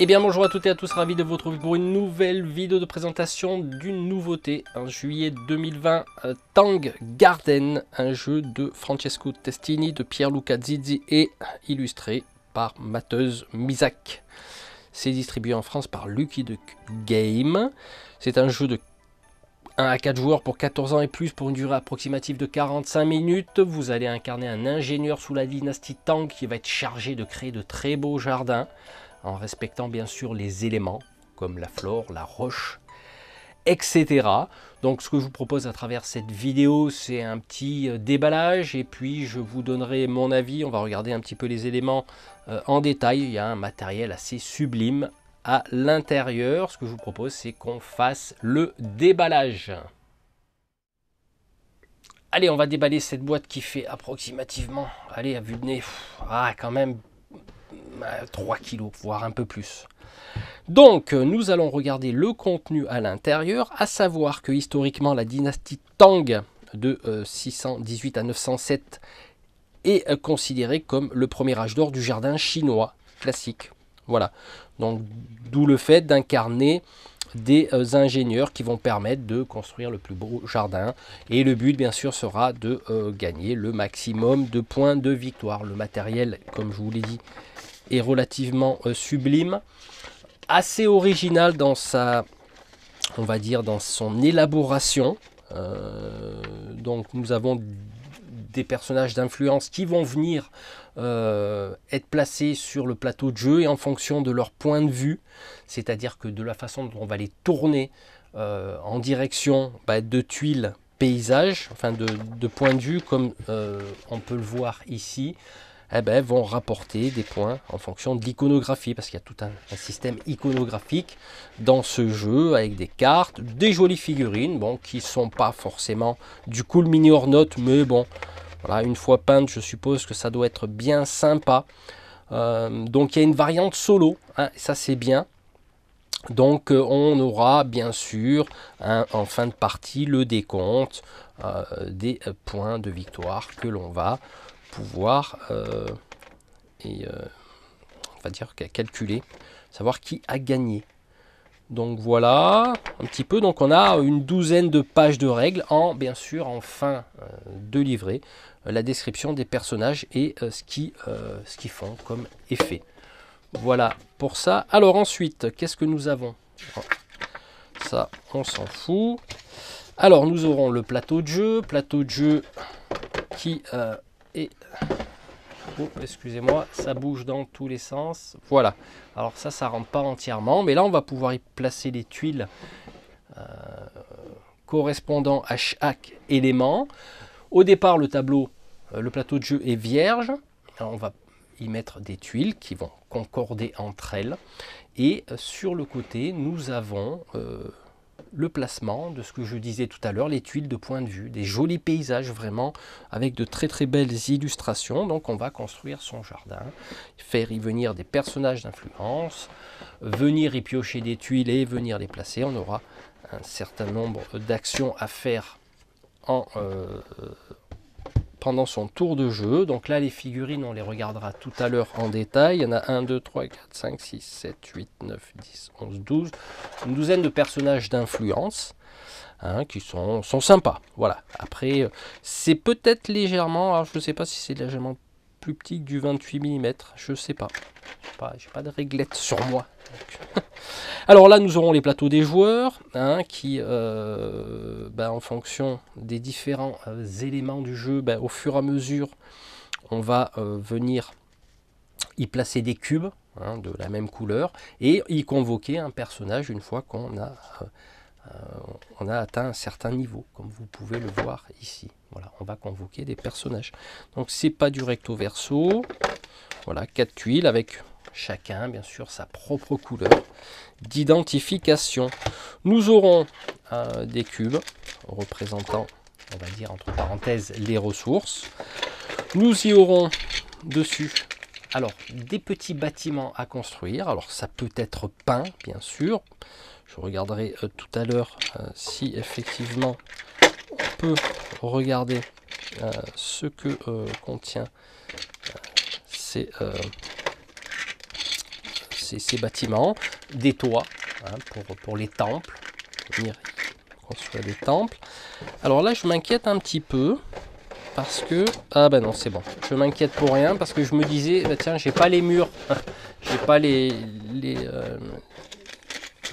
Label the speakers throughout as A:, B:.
A: Eh bien bonjour à toutes et à tous, ravi de vous retrouver pour une nouvelle vidéo de présentation d'une nouveauté. En juillet 2020, Tang Garden, un jeu de Francesco Testini, de Pierluca Zizzi et illustré par Mateus Misak. C'est distribué en France par Lucky Duck Game. C'est un jeu de 1 à 4 joueurs pour 14 ans et plus pour une durée approximative de 45 minutes. Vous allez incarner un ingénieur sous la dynastie Tang qui va être chargé de créer de très beaux jardins, en respectant bien sûr les éléments comme la flore, la roche, etc. Donc ce que je vous propose à travers cette vidéo, c'est un petit déballage et puis je vous donnerai mon avis. On va regarder un petit peu les éléments en détail. Il y a un matériel assez sublime à l'intérieur. Ce que je vous propose, c'est qu'on fasse le déballage. Allez, on va déballer cette boîte qui fait approximativement, allez, à vue de nez, quand même 3 kg, voire un peu plus. Donc, nous allons regarder le contenu à l'intérieur, à savoir que historiquement, la dynastie Tang de 618 à 907 est considérée comme le premier âge d'or du jardin chinois classique. Voilà, donc d'où le fait d'incarner des ingénieurs qui vont permettre de construire le plus beau jardin. Et le but, bien sûr, sera de gagner le maximum de points de victoire. Le matériel, comme je vous l'ai dit, est relativement sublime, assez original dans sa, on va dire, dans son élaboration. Donc nous avons des personnages d'influence qui vont venir être placés sur le plateau de jeu et en fonction de leur point de vue, c'est-à-dire que de la façon dont on va les tourner en direction de tuiles paysages, enfin de point de vue comme on peut le voir ici, vont rapporter des points en fonction de l'iconographie, parce qu'il y a tout un système iconographique dans ce jeu, avec des cartes, des jolies figurines, bon, qui ne sont pas forcément du cool mini hors note, mais bon, voilà, une fois peintes, je suppose que ça doit être bien sympa. Donc il y a une variante solo, hein, ça c'est bien. Donc on aura bien sûr en fin de partie le décompte des points de victoire que l'on va pouvoir on va dire calculer, savoir qui a gagné. Donc voilà un petit peu, donc on a une douzaine de pages de règles, bien sûr en fin de livret, la description des personnages et ce qu'ils font comme effet. Voilà pour ça. Alors ensuite, qu'est-ce que nous avons? Ça, on s'en fout. Alors nous aurons le plateau de jeu qui est... Oh, excusez-moi, ça bouge dans tous les sens. Voilà. Alors ça rentre pas entièrement, mais là on va pouvoir y placer les tuiles correspondant à chaque élément. Au départ, le tableau, le plateau de jeu est vierge. Alors, on va y mettre des tuiles qui vont concorder entre elles. Et sur le côté, nous avons le placement de ce que je disais tout à l'heure, les tuiles de point de vue, des jolis paysages vraiment avec de très très belles illustrations. Donc on va construire son jardin, faire y venir des personnages d'influence, venir y piocher des tuiles et venir les placer. On aura un certain nombre d'actions à faire pendant son tour de jeu. Donc là les figurines on les regardera tout à l'heure en détail. Il y en a 1, 2, 3, 4, 5, 6, 7, 8, 9, 10, 11, 12. Une douzaine de personnages d'influence qui sont sympas. Voilà. Après c'est peut-être légèrement, alors je ne sais pas si c'est légèrement plus petit que du 28 mm. Je ne sais pas. J'ai pas de réglette sur moi. Alors là, nous aurons les plateaux des joueurs qui, en fonction des différents éléments du jeu, au fur et à mesure, on va venir y placer des cubes de la même couleur et y convoquer un personnage une fois qu'on a atteint un certain niveau, comme vous pouvez le voir ici. Voilà, on va convoquer des personnages. Donc c'est pas du recto verso. Voilà, 4 tuiles avec chacun, bien sûr, sa propre couleur d'identification. Nous aurons des cubes représentant, on va dire entre parenthèses, les ressources. Nous y aurons dessus, alors, des petits bâtiments à construire. Alors, ça peut être peint, bien sûr. Je regarderai tout à l'heure si effectivement on peut regarder ce que contient ces ces bâtiments, des toits, hein, pour les temples, venir construire des temples. Alors là, je m'inquiète un petit peu, parce que... Ah ben non, c'est bon, je m'inquiète pour rien, parce que je me disais, bah tiens, j'ai pas les murs, j'ai pas les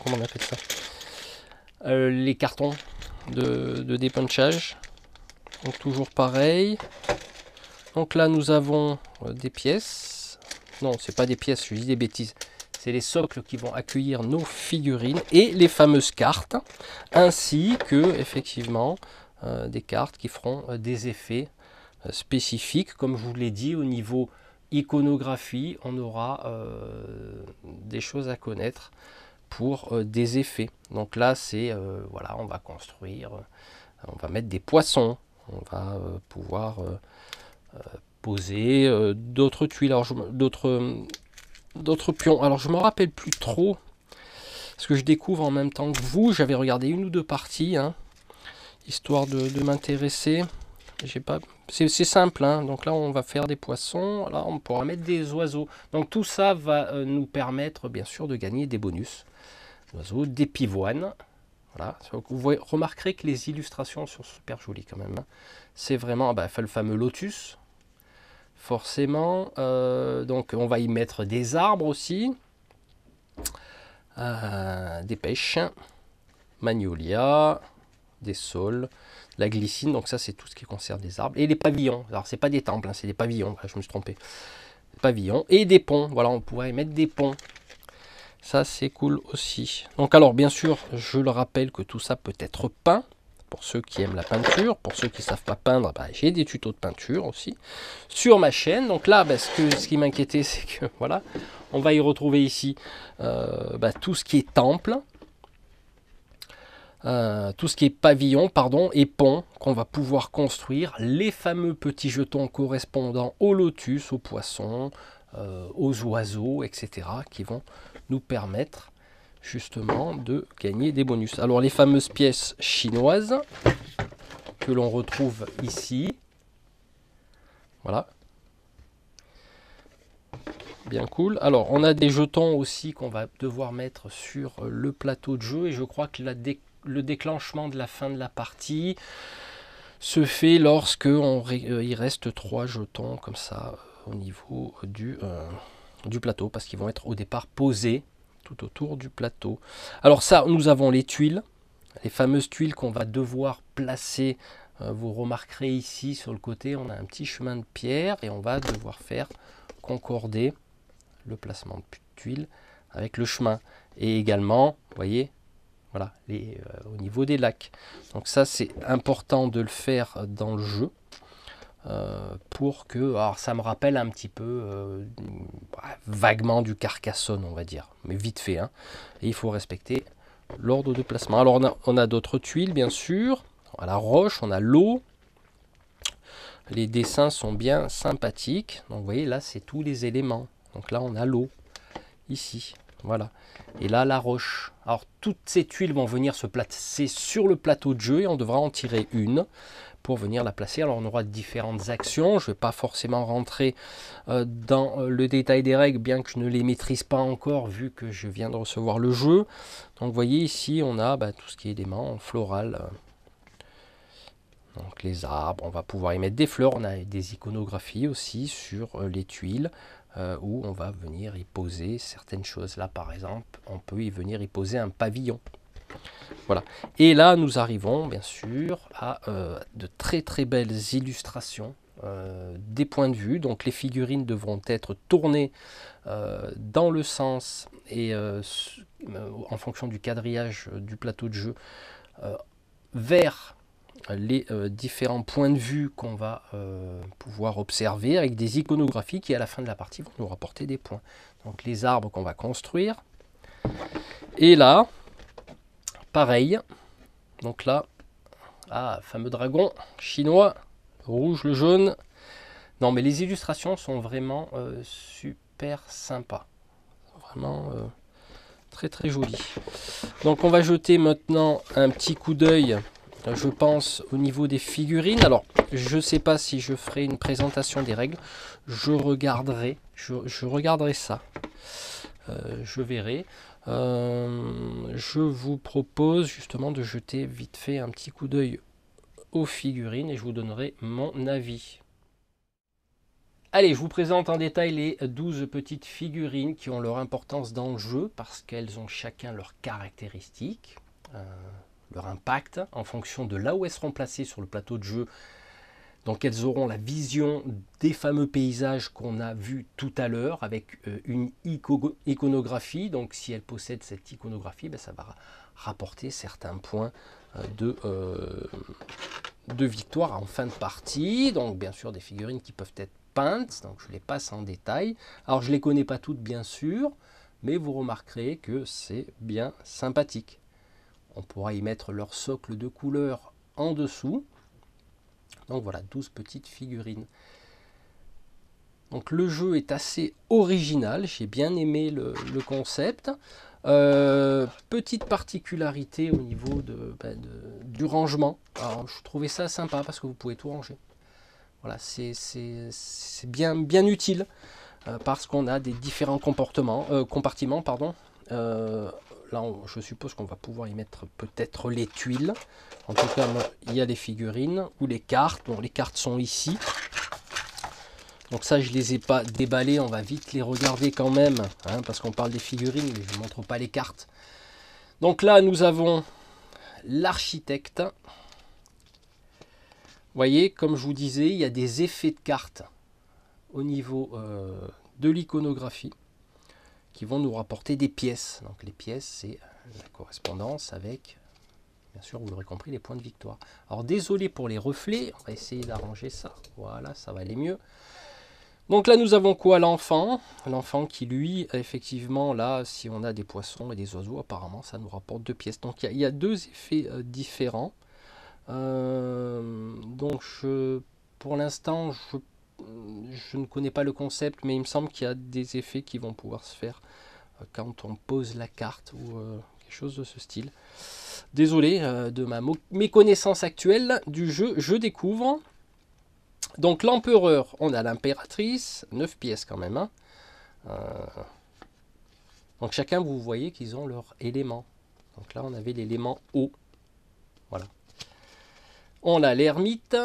A: comment on appelle ça, les cartons de dépunchage. Donc toujours pareil. Donc là nous avons des pièces. Non, c'est pas des pièces, je dis des bêtises. C'est les socles qui vont accueillir nos figurines et les fameuses cartes, ainsi que effectivement des cartes qui feront des effets spécifiques. Comme je vous l'ai dit, au niveau iconographie, on aura des choses à connaître pour des effets. Donc là, c'est voilà, on va construire, on va mettre des poissons, on va pouvoir poser d'autres tuiles, d'autres pions. Alors je me rappelle plus trop, parce que je découvre en même temps que vous. J'avais regardé une ou deux parties, hein, histoire de m'intéresser. J'ai pas, c'est simple, hein. Donc là on va faire des poissons, là on pourra mettre des oiseaux. Donc tout ça va nous permettre bien sûr de gagner des bonus. Oiseaux, des pivoines. Voilà. Vous remarquerez que les illustrations sont super jolies quand même, hein. C'est vraiment le fameux lotus. Forcément, donc on va y mettre des arbres aussi, des pêches, magnolia, des saules, la glycine, donc ça c'est tout ce qui concerne les arbres, et les pavillons. Alors c'est pas des temples, hein, c'est des pavillons, je me suis trompé, pavillons, et des ponts. Voilà, on pourrait y mettre des ponts, ça c'est cool aussi. Donc alors bien sûr, je le rappelle que tout ça peut être peint, pour ceux qui aiment la peinture. Pour ceux qui ne savent pas peindre, j'ai des tutos de peinture aussi sur ma chaîne. Donc là, ce qui m'inquiétait, c'est que voilà, on va y retrouver ici tout ce qui est temple, tout ce qui est pavillon, pardon, et pont qu'on va pouvoir construire. Les fameux petits jetons correspondant au lotus, aux poissons, aux oiseaux, etc., qui vont nous permettre justement de gagner des bonus. Alors les fameuses pièces chinoises que l'on retrouve ici, voilà, bien cool. Alors on a des jetons aussi qu'on va devoir mettre sur le plateau de jeu, et je crois que le déclenchement de la fin de la partie se fait lorsque il reste 3 jetons comme ça au niveau du plateau, parce qu'ils vont être au départ posés tout autour du plateau. Alors ça, nous avons les tuiles, les fameuses tuiles qu'on va devoir placer. Vous remarquerez ici sur le côté, on a un petit chemin de pierre, et on va devoir faire concorder le placement de tuiles avec le chemin. Et également, vous voyez, voilà, au niveau des lacs. Donc ça, c'est important de le faire dans le jeu. Pour que, alors ça me rappelle un petit peu vaguement du Carcassonne, on va dire, mais vite fait, hein. Et il faut respecter l'ordre de placement. Alors on a d'autres tuiles, bien sûr, on a la roche, on a l'eau. Les dessins sont bien sympathiques. Donc vous voyez, là c'est tous les éléments. Donc là on a l'eau ici, voilà, et là la roche. Alors toutes ces tuiles vont venir se placer sur le plateau de jeu, et on devra en tirer une pour venir la placer. Alors on aura différentes actions, je ne vais pas forcément rentrer dans le détail des règles, bien que je ne les maîtrise pas encore vu que je viens de recevoir le jeu. Donc vous voyez ici on a tout ce qui est éléments floral, donc les arbres, on va pouvoir y mettre des fleurs, on a des iconographies aussi sur les tuiles où on va venir y poser certaines choses. Là par exemple on peut y venir y poser un pavillon. Voilà. Et là, nous arrivons bien sûr à de très très belles illustrations des points de vue. Donc les figurines devront être tournées dans le sens et en fonction du quadrillage du plateau de jeu vers les différents points de vue qu'on va pouvoir observer, avec des iconographies qui à la fin de la partie vont nous rapporter des points. Donc les arbres qu'on va construire. Et là, pareil, donc là, fameux dragon chinois, rouge, le jaune. Non, mais les illustrations sont vraiment super sympas. Vraiment très très jolies. Donc on va jeter maintenant un petit coup d'œil, je pense, au niveau des figurines. Alors, je ne sais pas si je ferai une présentation des règles. Je regarderai ça. je verrai. Je vous propose justement de jeter vite fait un petit coup d'œil aux figurines et je vous donnerai mon avis. Allez, je vous présente en détail les 12 petites figurines qui ont leur importance dans le jeu parce qu'elles ont chacun leurs caractéristiques, leur impact en fonction de là où elles seront placées sur le plateau de jeu. Donc elles auront la vision des fameux paysages qu'on a vus tout à l'heure avec une iconographie. Donc si elles possèdent cette iconographie, ben, ça va rapporter certains points de victoire en fin de partie. Donc bien sûr des figurines qui peuvent être peintes, donc je les passe en détail. Alors je ne les connais pas toutes bien sûr, mais vous remarquerez que c'est bien sympathique. On pourra y mettre leur socle de couleur en dessous. Donc voilà, 12 petites figurines. Donc le jeu est assez original, j'ai bien aimé le concept. Petite particularité au niveau du rangement. Alors, je trouvais ça sympa parce que vous pouvez tout ranger. Voilà, c'est bien utile parce qu'on a des différents compartiments. Là, je suppose qu'on va pouvoir y mettre peut-être les tuiles. En tout cas, il y a les figurines ou les cartes. Bon, les cartes sont ici. Donc ça, je ne les ai pas déballées. On va vite les regarder quand même, hein, parce qu'on parle des figurines, mais je ne montre pas les cartes. Donc là, nous avons l'architecte. Vous voyez, comme je vous disais, il y a des effets de cartes au niveau de l'iconographie qui vont nous rapporter des pièces. Donc les pièces, c'est la correspondance avec, bien sûr, vous l'aurez compris, les points de victoire. Alors désolé pour les reflets, on va essayer d'arranger ça. Voilà, ça va aller mieux. Donc là, nous avons quoi? L'enfant. L'enfant qui, lui, effectivement, là, si on a des poissons et des oiseaux, apparemment, ça nous rapporte 2 pièces. Donc il y a 2 effets différents. Donc pour l'instant, je ne connais pas le concept, mais il me semble qu'il y a des effets qui vont pouvoir se faire quand on pose la carte ou quelque chose de ce style. Désolé de ma méconnaissance actuelle du jeu, je découvre. Donc l'empereur, on a l'impératrice, 9 pièces quand même. Hein. Donc chacun, vous voyez qu'ils ont leur élément. Donc là, on avait l'élément eau. Voilà. On a l'ermite,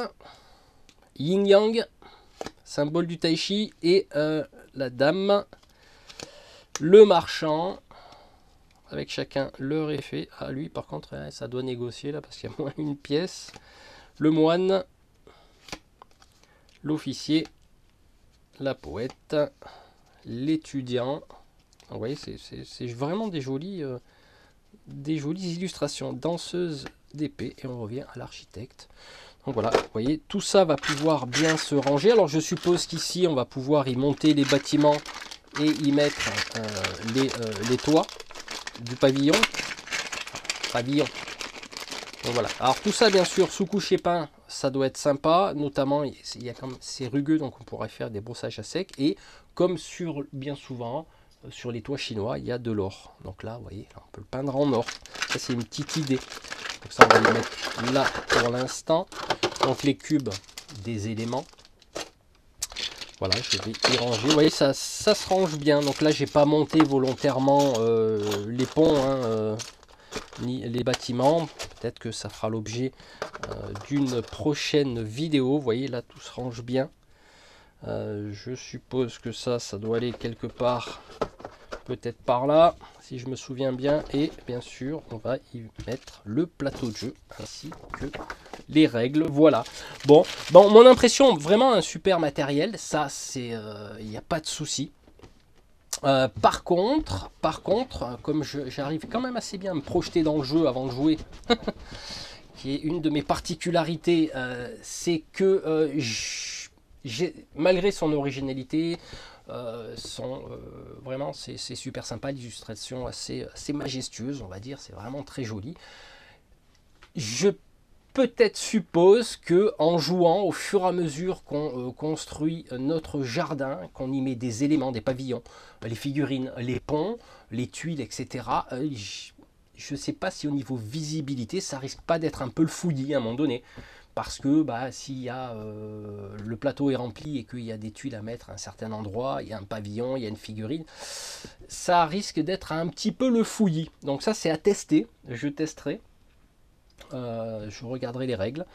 A: yin-yang, symbole du tai chi, et la dame, le marchand, avec chacun leur effet. Ah, lui, par contre, ça doit négocier là, parce qu'il y a moins une pièce. Le moine, l'officier, la poète, l'étudiant. Vous voyez, c'est vraiment des jolies illustrations. Danseuse d'épée, et on revient à l'architecte. Donc voilà, vous voyez, tout ça va pouvoir bien se ranger. Alors je suppose qu'ici, on va pouvoir y monter les bâtiments et y mettre les toits du pavillon. Donc voilà. Alors tout ça, bien sûr, sous couche peint, ça doit être sympa. Notamment, il y a comme c'est rugueux, donc on pourrait faire des brossages à sec. Et comme bien souvent, sur les toits chinois, il y a de l'or. Donc là, vous voyez, on peut le peindre en or. Ça, c'est une petite idée. Donc ça, on va les mettre là pour l'instant. Donc les cubes des éléments. Voilà, je vais y ranger. Vous voyez, ça se range bien. Donc là, j'ai pas monté volontairement les ponts, hein, ni les bâtiments. Peut-être que ça fera l'objet d'une prochaine vidéo. Vous voyez, là, tout se range bien. Je suppose que ça doit aller quelque part, peut-être par là, si je me souviens bien. Et bien sûr, on va y mettre le plateau de jeu, ainsi que les règles. Voilà. Bon, mon impression, vraiment un super matériel. Ça, c'est, il n'y a pas de souci. Par contre, comme j'arrive quand même assez bien à me projeter dans le jeu avant de jouer, qui est une de mes particularités, c'est que malgré son originalité, vraiment c'est super sympa, l'illustration assez majestueuse, on va dire, c'est vraiment très joli. Je peut-être suppose que en jouant au fur et à mesure qu'on construit notre jardin, qu'on y met des éléments, des pavillons, les figurines, les ponts, les tuiles, etc., je ne sais pas si au niveau visibilité, ça risque pas d'être un peu le fouillis à un moment donné. parce que bah, s'il y a le plateau est rempli et qu'il y a des tuiles à mettre à un certain endroit, il y a un pavillon, il y a une figurine, ça risque d'être un petit peu le fouillis. Donc ça c'est à tester, je testerai, je regarderai les règles.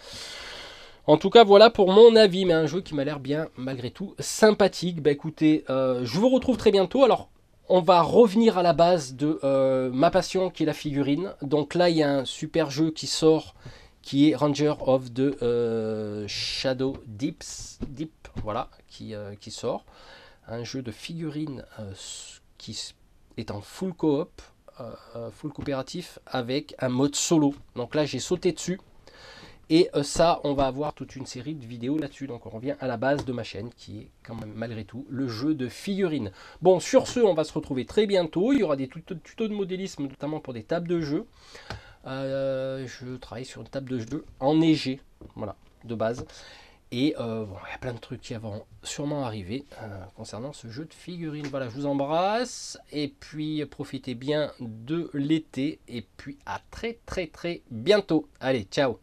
A: En tout cas, voilà pour mon avis, mais un jeu qui m'a l'air bien, malgré tout, sympathique. Bah écoutez, je vous retrouve très bientôt. Alors, on va revenir à la base de ma passion, qui est la figurine. Donc là, il y a un super jeu qui sort, qui est Ranger of the Shadow Deep, voilà, qui sort. Un jeu de figurines qui est en full coop, full coopératif, avec un mode solo. Donc là, j'ai sauté dessus. Et ça, on va avoir toute une série de vidéos là-dessus. Donc on revient à la base de ma chaîne, qui est quand même malgré tout le jeu de figurines. Bon, sur ce, on va se retrouver très bientôt. Il y aura des tutos de modélisme, notamment pour des tables de jeu. Je travaille sur une table de jeu enneigée, voilà, de base. Et bon, il y a plein de trucs qui vont sûrement arriver concernant ce jeu de figurines. Voilà, je vous embrasse. Et puis, profitez bien de l'été. Et puis, à très très très bientôt. Allez, ciao!